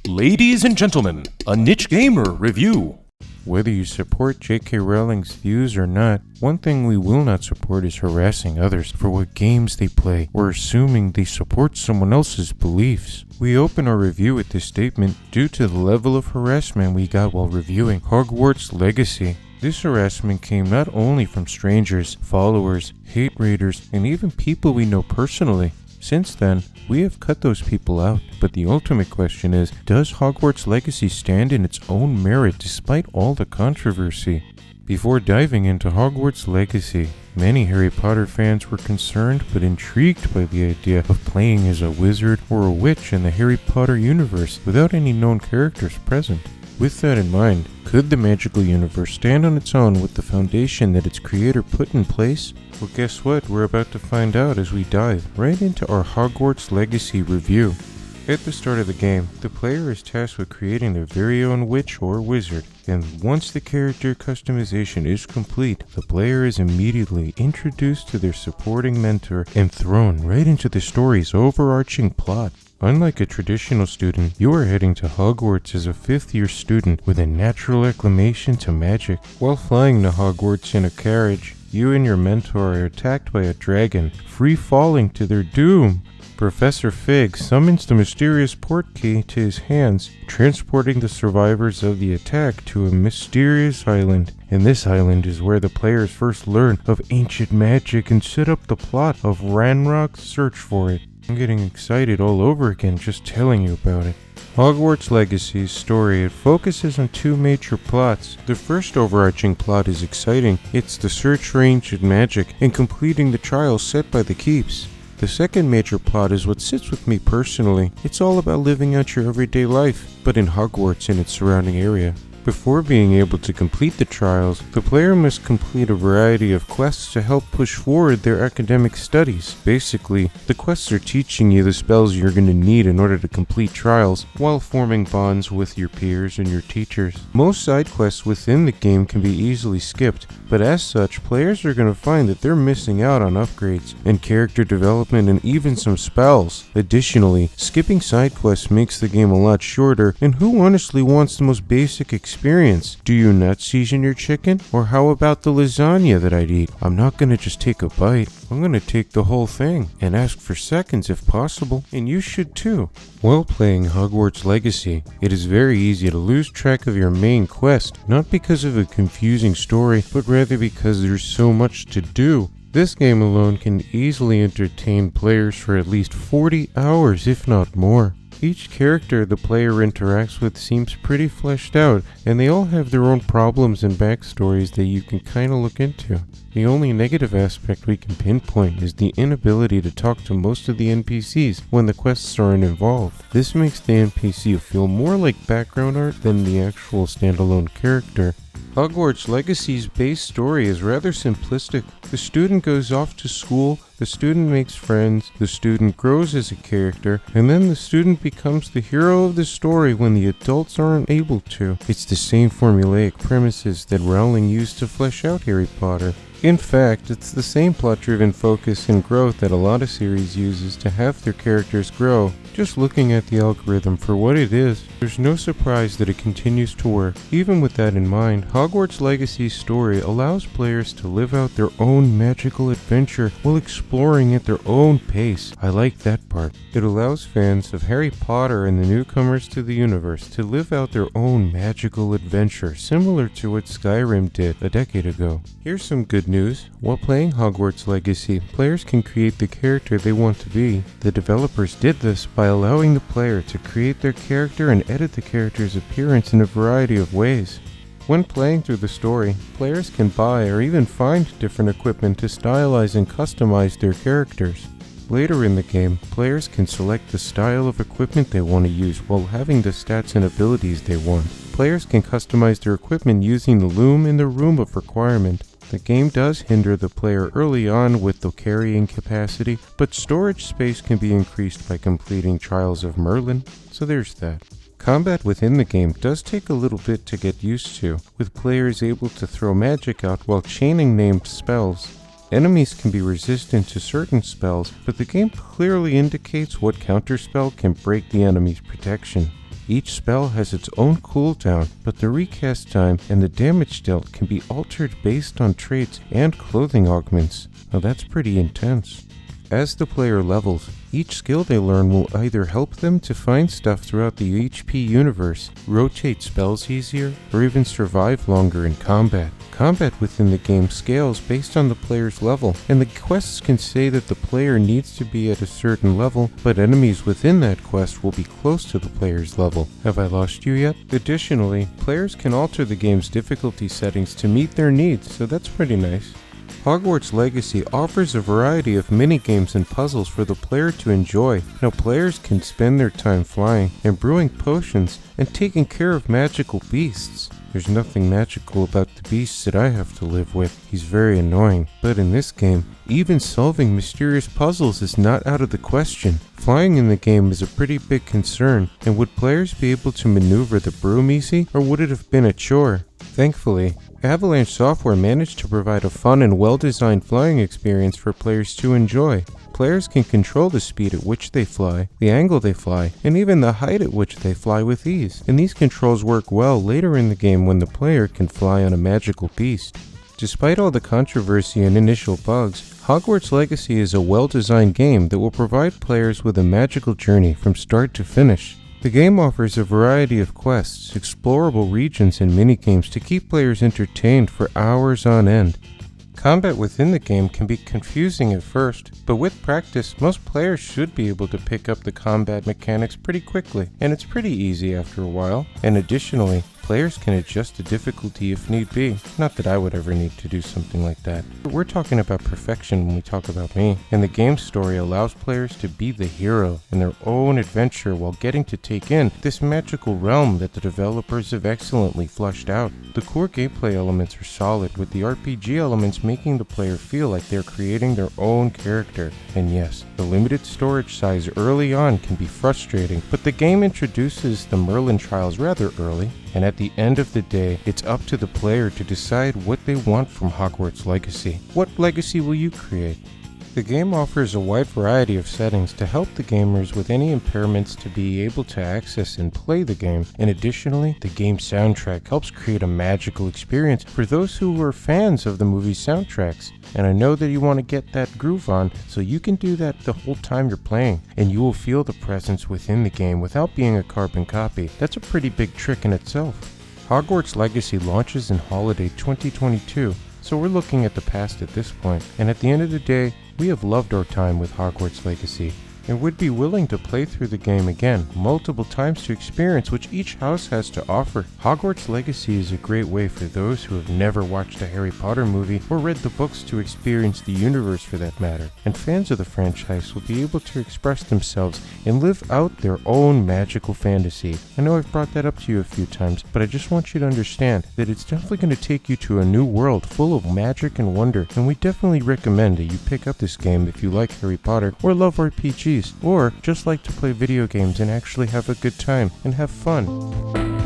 Ladies and gentlemen, a Niche Gamer review. Whether you support J.K. Rowling's views or not, one thing we will not support is harassing others for what games they play or assuming they support someone else's beliefs. We open our review with this statement due to the level of harassment we got while reviewing Hogwarts Legacy. This harassment came not only from strangers, followers, hate raiders, and even people we know personally. Since then, we have cut those people out, but the ultimate question is, does Hogwarts Legacy stand in its own merit despite all the controversy? Before diving into Hogwarts Legacy, many Harry Potter fans were concerned but intrigued by the idea of playing as a wizard or a witch in the Harry Potter universe without any known characters present. With that in mind, could the magical universe stand on its own with the foundation that its creator put in place? Well, guess what? We're about to find out as we dive right into our Hogwarts Legacy review. At the start of the game, the player is tasked with creating their very own witch or wizard, and once the character customization is complete, the player is immediately introduced to their supporting mentor and thrown right into the story's overarching plot. Unlike a traditional student, you are heading to Hogwarts as a fifth-year student with a natural acclimation to magic. While flying to Hogwarts in a carriage, you and your mentor are attacked by a dragon, free-falling to their doom. Professor Fig summons the mysterious port key to his hands, transporting the survivors of the attack to a mysterious island. And this island is where the players first learn of ancient magic and set up the plot of Ranrock's search for it. I'm getting excited all over again just telling you about it. Hogwarts Legacy's story, it focuses on two major plots. The first overarching plot is exciting. It's the search for ancient magic and completing the trials set by the keeps. The second major plot is what sits with me personally. It's all about living out your everyday life, but in Hogwarts and its surrounding area. Before being able to complete the trials, the player must complete a variety of quests to help push forward their academic studies. Basically, the quests are teaching you the spells you're going to need in order to complete trials, while forming bonds with your peers and your teachers. Most side quests within the game can be easily skipped, but as such, players are going to find that they're missing out on upgrades, and character development, and even some spells. Additionally, skipping side quests makes the game a lot shorter, and who honestly wants the most basic experience? Do you not season your chicken? Or how about the lasagna that I'd eat? I'm not gonna just take a bite. I'm gonna take the whole thing and ask for seconds if possible, and you should too. While playing Hogwarts Legacy, it is very easy to lose track of your main quest, not because of a confusing story, but rather because there's so much to do. This game alone can easily entertain players for at least 40 hours, if not more. Each character the player interacts with seems pretty fleshed out, and they all have their own problems and backstories that you can kinda look into. The only negative aspect we can pinpoint is the inability to talk to most of the NPCs when the quests aren't involved. This makes the NPC feel more like background art than the actual standalone character. Hogwarts Legacy's base story is rather simplistic. The student goes off to school, the student makes friends, the student grows as a character, and then the student becomes the hero of the story when the adults aren't able to. It's the same formulaic premises that Rowling used to flesh out Harry Potter. In fact, it's the same plot-driven focus and growth that a lot of series uses to have their characters grow. Just looking at the algorithm for what it is, there's no surprise that it continues to work. Even with that in mind, Hogwarts Legacy's story allows players to live out their own magical adventure while exploring at their own pace. I like that part. It allows fans of Harry Potter and the newcomers to the universe to live out their own magical adventure, similar to what Skyrim did a decade ago. Here's some good news. While playing Hogwarts Legacy, players can create the character they want to be. The developers did this by allowing the player to create their character and edit the character's appearance in a variety of ways. When playing through the story, players can buy or even find different equipment to stylize and customize their characters. Later in the game, players can select the style of equipment they want to use while having the stats and abilities they want. Players can customize their equipment using the loom in the Room of Requirement. The game does hinder the player early on with the carrying capacity, but storage space can be increased by completing Trials of Merlin, so there's that. Combat within the game does take a little bit to get used to, with players able to throw magic out while chaining named spells. Enemies can be resistant to certain spells, but the game clearly indicates what counterspell can break the enemy's protection. Each spell has its own cooldown, but the recast time and the damage dealt can be altered based on traits and clothing augments. Now that's pretty intense. As the player levels, each skill they learn will either help them to find stuff throughout the HP universe, rotate spells easier, or even survive longer in combat. Combat within the game scales based on the player's level, and the quests can say that the player needs to be at a certain level, but enemies within that quest will be close to the player's level. Have I lost you yet? Additionally, players can alter the game's difficulty settings to meet their needs, so that's pretty nice. Hogwarts Legacy offers a variety of mini-games and puzzles for the player to enjoy. Now players can spend their time flying and brewing potions and taking care of magical beasts. There's nothing magical about the beasts that I have to live with. He's very annoying. But in this game, even solving mysterious puzzles is not out of the question. Flying in the game is a pretty big concern, and would players be able to maneuver the broom easy, or would it have been a chore? Thankfully, Avalanche Software managed to provide a fun and well-designed flying experience for players to enjoy. Players can control the speed at which they fly, the angle they fly, and even the height at which they fly with ease. And these controls work well later in the game when the player can fly on a magical beast. Despite all the controversy and initial bugs, Hogwarts Legacy is a well-designed game that will provide players with a magical journey from start to finish. The game offers a variety of quests, explorable regions, and minigames to keep players entertained for hours on end. Combat within the game can be confusing at first, but with practice, most players should be able to pick up the combat mechanics pretty quickly, and it's pretty easy after a while. And additionally, players can adjust the difficulty if need be. Not that I would ever need to do something like that. But we're talking about perfection when we talk about me. And the game's story allows players to be the hero in their own adventure while getting to take in this magical realm that the developers have excellently fleshed out. The core gameplay elements are solid, with the RPG elements making the player feel like they're creating their own character. And yes, the limited storage size early on can be frustrating, but the game introduces the Merlin trials rather early. And at the end of the day, it's up to the player to decide what they want from Hogwarts Legacy. What legacy will you create? The game offers a wide variety of settings to help the gamers with any impairments to be able to access and play the game, and additionally, the game's soundtrack helps create a magical experience for those who are fans of the movie's soundtracks. And I know that you want to get that groove on, so you can do that the whole time you're playing, and you will feel the presence within the game without being a carbon copy. That's a pretty big trick in itself. Hogwarts Legacy launches in holiday 2022, so we're looking at the past at this point, and at the end of the day, we have loved our time with Hogwarts Legacy, and would be willing to play through the game again multiple times to experience what each house has to offer. Hogwarts Legacy is a great way for those who have never watched a Harry Potter movie or read the books to experience the universe for that matter, and fans of the franchise will be able to express themselves and live out their own magical fantasy. I know I've brought that up to you a few times, but I just want you to understand that it's definitely going to take you to a new world full of magic and wonder, and we definitely recommend that you pick up this game if you like Harry Potter or love RPGs, or just like to play video games and actually have a good time and have fun.